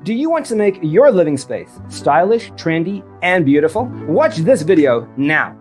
Do you want to make your living space stylish, trendy, and beautiful? Watch this video now.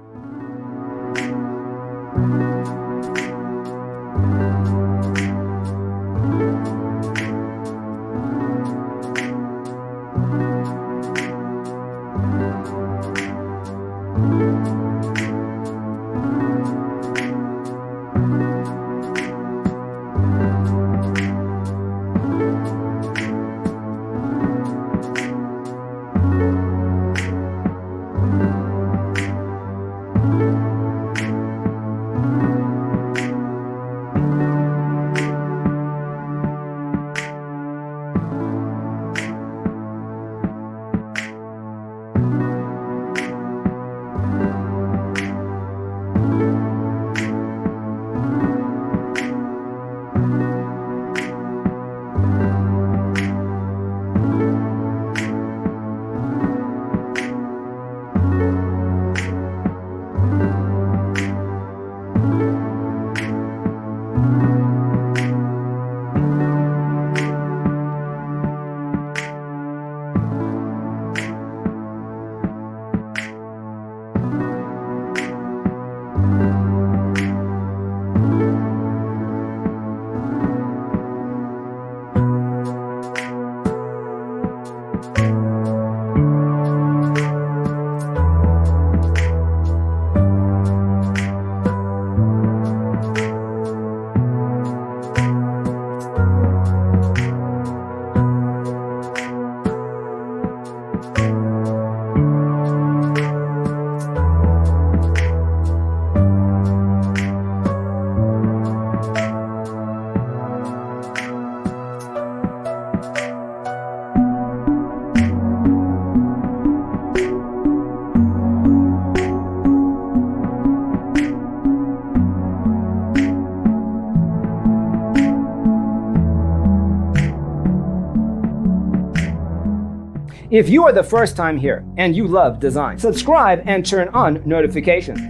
If you are the first time here and you love design, subscribe and turn on notifications.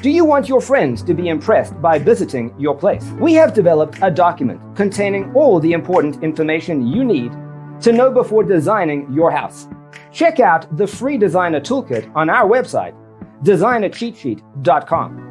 Do you want your friends to be impressed by visiting your place? We have developed a document containing all the important information you need to know before designing your house. Check out the free designer toolkit on our website, designercheatsheet.com.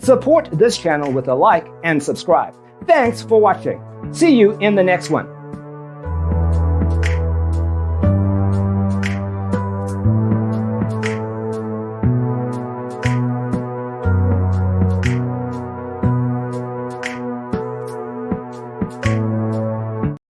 Support this channel with a like and subscribe. Thanks for watching. See you in the next one.